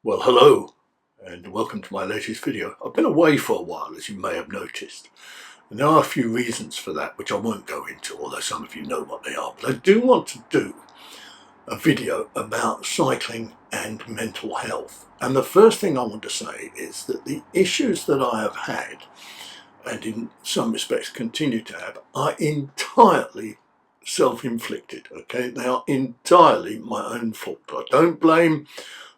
Well, hello and welcome to my latest video. I've been away for a while, as you may have noticed. And there are a few reasons for that, which I won't go into, although some of you know what they are. But I do want to do a video about cycling and mental health. And the first thing I want to say is that the issues that I have had, and in some respects continue to have, are entirely self-inflicted, okay? They are entirely my own fault. I don't blame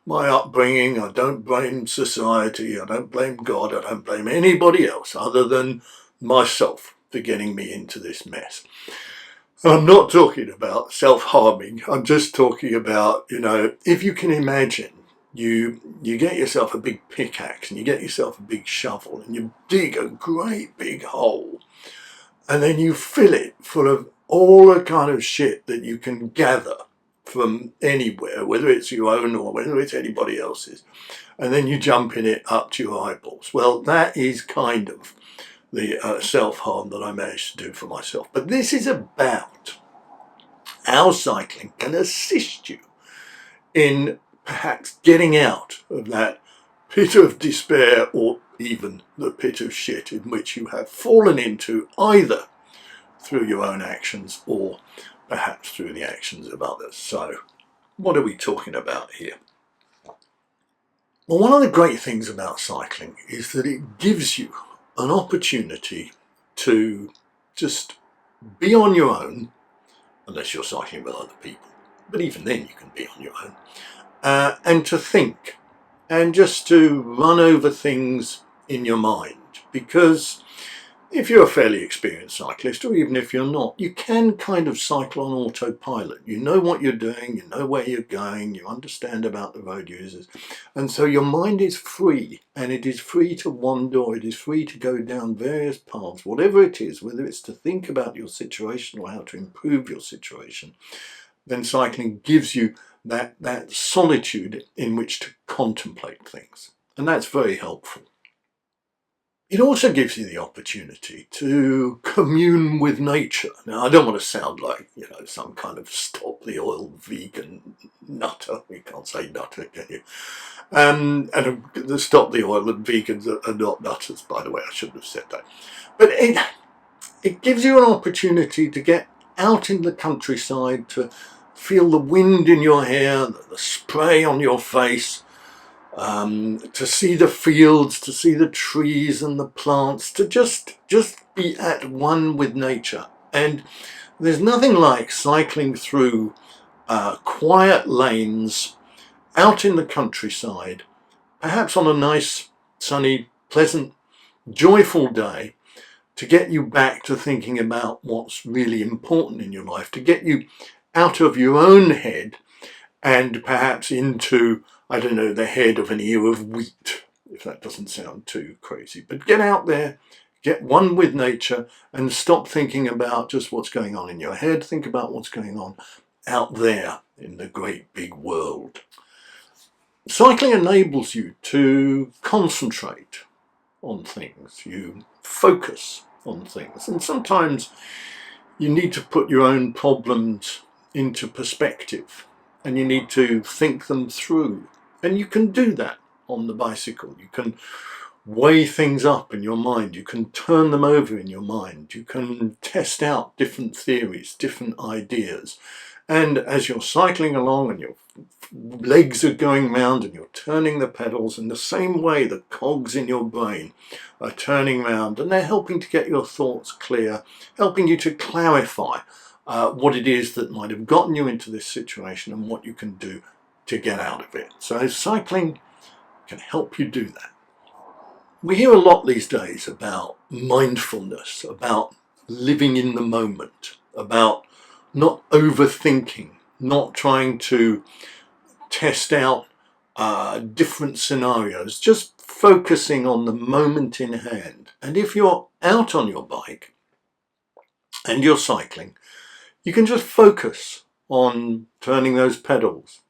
my upbringing, I don't blame society, I don't blame God, I don't blame anybody else other than myself for getting me into this mess. And I'm not talking about self-harming, I'm just talking about, if you can imagine, you get yourself a big pickaxe and you get yourself a big shovel and you dig a great big hole and then you fill it full of all the kind of shit that you can gather from anywhere, whether it's your own or whether it's anybody else's, and then you jump in it up to your eyeballs. Well, that is kind of the self-harm that I managed to do for myself. But this is about how cycling can assist you in perhaps getting out of that pit of despair or even the pit of shit in which you have fallen into, either through your own actions or perhaps through the actions of others. So what are we talking about here? Well, one of the great things about cycling is that it gives you an opportunity to just be on your own, unless you're cycling with other people, but even then you can be on your own, and to think and just to run over things in your mind. Because if you're a fairly experienced cyclist, or even if you're not, you can kind of cycle on autopilot. You know what you're doing, you know where you're going, you understand about the road users. And so your mind is free, and it is free to wander, or it is free to go down various paths, whatever it is, whether it's to think about your situation or how to improve your situation. Then cycling gives you that solitude in which to contemplate things. And that's very helpful. It also gives you the opportunity to commune with nature. Now, I don't want to sound like, some kind of stop the oil vegan nutter. You can't say nutter, can you? And the stop the oil and vegans are not nutters, by the way. I shouldn't have said that. But it gives you an opportunity to get out in the countryside, to feel the wind in your hair, the spray on your face, to see the fields, to see the trees and the plants, to just be at one with nature. And there's nothing like cycling through quiet lanes out in the countryside, perhaps on a nice, sunny, pleasant, joyful day, to get you back to thinking about what's really important in your life, to get you out of your own head and perhaps into, I don't know, the head of an ear of wheat, if that doesn't sound too crazy. But get out there, get one with nature, and stop thinking about just what's going on in your head. Think about what's going on out there in the great big world. Cycling enables you to concentrate on things. You focus on things. And sometimes you need to put your own problems into perspective, and you need to think them through. And you can do that on the bicycle. You can weigh things up in your mind. You can turn them over in your mind. You can test out different theories, different ideas. And as you're cycling along and your legs are going round and you're turning the pedals, in the same way the cogs in your brain are turning round, and they're helping to get your thoughts clear, helping you to clarify what it is that might have gotten you into this situation and what you can do to get out of it. So cycling can help you do that. We hear a lot these days about mindfulness, about living in the moment, about not overthinking, not trying to test out different scenarios, just focusing on the moment in hand. And if you're out on your bike and you're cycling, you can just focus on turning those pedals,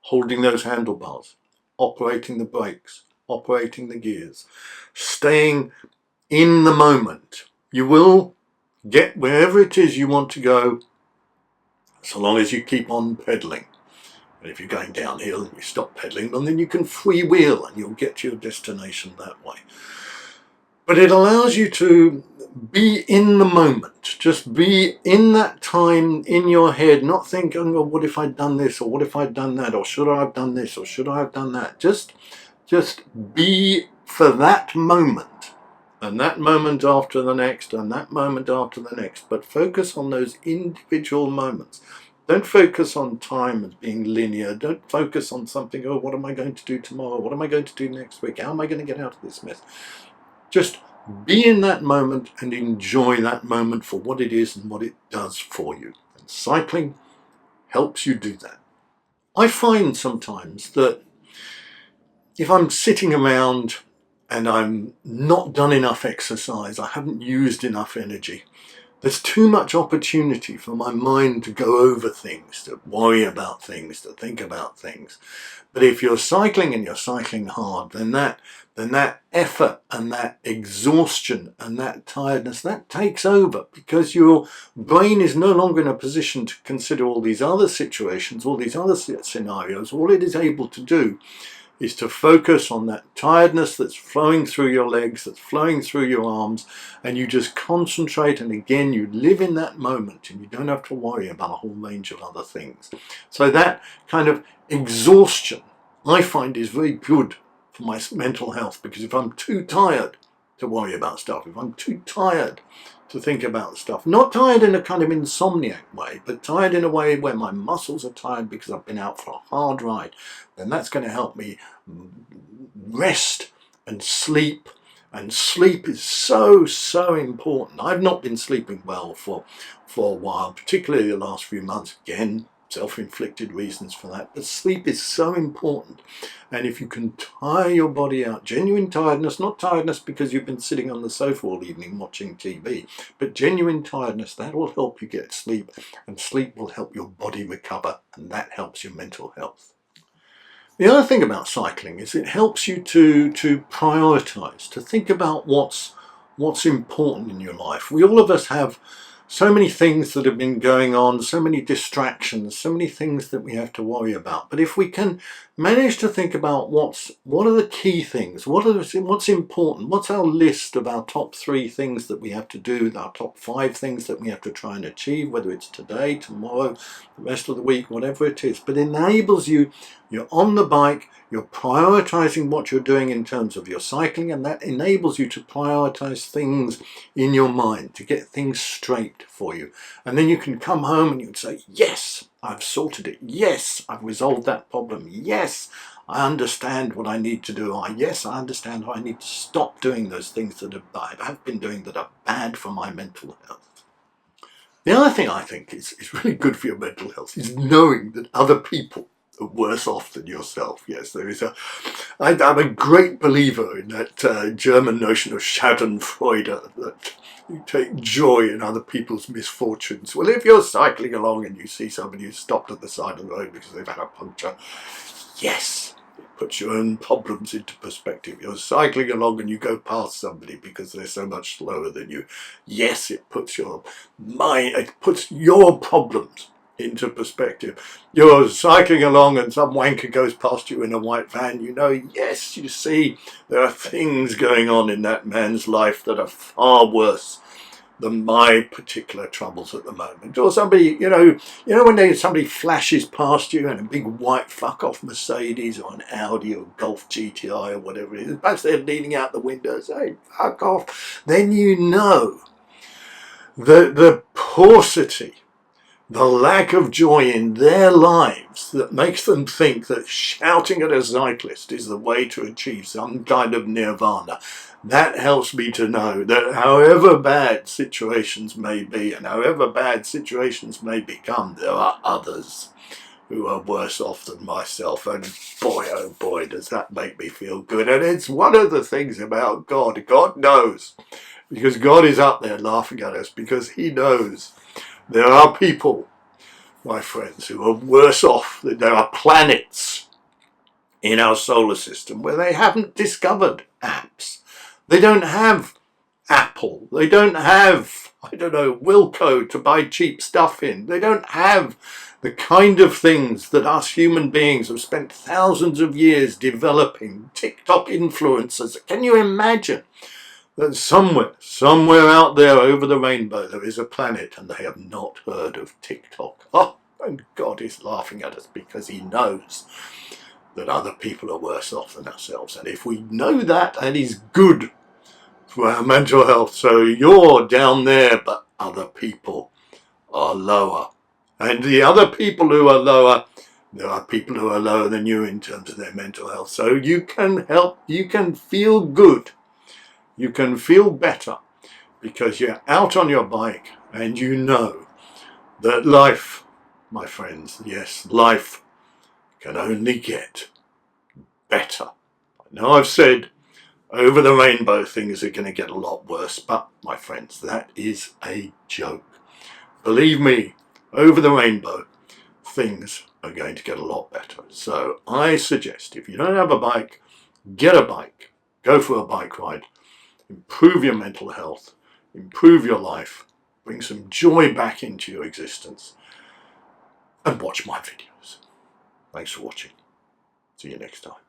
holding those handlebars, operating the brakes, operating the gears, staying in the moment. You will get wherever it is you want to go, so long as you keep on pedaling. And if you're going downhill and you stop pedaling, well, then you can freewheel and you'll get to your destination that way. But it allows you to be in the moment, just be in that time in your head, not thinking, oh, what if I'd done this, or what if I'd done that, or should I have done this, or should I have done that? Just be for that moment, and that moment after the next, and that moment after the next, but focus on those individual moments. Don't focus on time as being linear. Don't focus on something, oh, what am I going to do tomorrow? What am I going to do next week? How am I going to get out of this mess? Just be in that moment and enjoy that moment for what it is and what it does for you. And cycling helps you do that. I find sometimes that if I'm sitting around and I'm not done enough exercise, I haven't used enough energy, there's too much opportunity for my mind to go over things, to worry about things, to think about things. But if you're cycling and you're cycling hard, then that effort and that exhaustion and that tiredness, that takes over, because your brain is no longer in a position to consider all these other situations, all these other scenarios. All it is able to do is to focus on that tiredness that's flowing through your legs, that's flowing through your arms, and you just concentrate, and again you live in that moment and you don't have to worry about a whole range of other things. So that kind of exhaustion I find is very good for my mental health, because if I'm too tired to worry about stuff, if I'm too tired to think about stuff, not tired in a kind of insomniac way, but tired in a way where my muscles are tired because I've been out for a hard ride, then that's going to help me rest and sleep. And sleep is so important. I've not been sleeping well for a while, particularly the last few months. Again, self-inflicted reasons for that, but sleep is so important. And if you can tire your body out, genuine tiredness, not tiredness because you've been sitting on the sofa all evening watching TV, but genuine tiredness, that will help you get sleep, and sleep will help your body recover, and that helps your mental health. The other thing about cycling is it helps you to prioritize, to think about what's important in your life. All of us have so many things that have been going on, so many distractions, so many things that we have to worry about. But if we can manage to think about what are the key things, what's important, what's our list of our top 3 things that we have to do, our top 5 things that we have to try and achieve, whether it's today, tomorrow, the rest of the week, whatever it is, but enables you, you're on the bike, you're prioritizing what you're doing in terms of your cycling, and that enables you to prioritize things in your mind, to get things straight for you. And then you can come home and you can say, yes, I've sorted it. Yes, I've resolved that problem. Yes, I understand what I need to do. Yes, I understand how I need to stop doing those things that I have been doing that are bad for my mental health. The other thing I think is really good for your mental health is knowing that other people are worse off than yourself. Yes, there is I'm a great believer in that German notion of Schadenfreude, that you take joy in other people's misfortunes. Well, if you're cycling along and you see somebody who's stopped at the side of the road because they've had a puncture, yes, it puts your own problems into perspective. You're cycling along and you go past somebody because they're so much slower than you. Yes, it puts your problems into perspective. You're cycling along and some wanker goes past you in a white van, yes, you see, there are things going on in that man's life that are far worse than my particular troubles at the moment. Or somebody, when somebody flashes past you in a big white fuck-off Mercedes or an Audi or Golf GTI or whatever it is, perhaps they're leaning out the window saying, fuck off, then you know the paucity, the lack of joy in their lives that makes them think that shouting at a cyclist is the way to achieve some kind of nirvana. That helps me to know that however bad situations may be and however bad situations may become, there are others who are worse off than myself. And boy, oh boy, does that make me feel good. And it's one of the things about God. God knows, because God is up there laughing at us, because he knows there are people, my friends, who are worse off. There are planets in our solar system where they haven't discovered apps. They don't have Apple. They don't have, I don't know, Wilco to buy cheap stuff in. They don't have the kind of things that us human beings have spent thousands of years developing. TikTok influencers. Can you imagine that somewhere out there over the rainbow, there is a planet and they have not heard of TikTok? Oh, and God is laughing at us because he knows that other people are worse off than ourselves. And if we know that, that is good for our mental health. So you're down there, but other people are lower. And the other people who are lower, there are people who are lower than you in terms of their mental health. So you can help, you can feel good. You can feel better because you're out on your bike and you know that life, my friends, yes, life can only get better. Now I've said over the rainbow things are going to get a lot worse, but my friends, that is a joke. Believe me, over the rainbow things are going to get a lot better. So I suggest if you don't have a bike, get a bike, go for a bike ride, improve your mental health, improve your life, bring some joy back into your existence, and watch my videos. Thanks for watching. See you next time.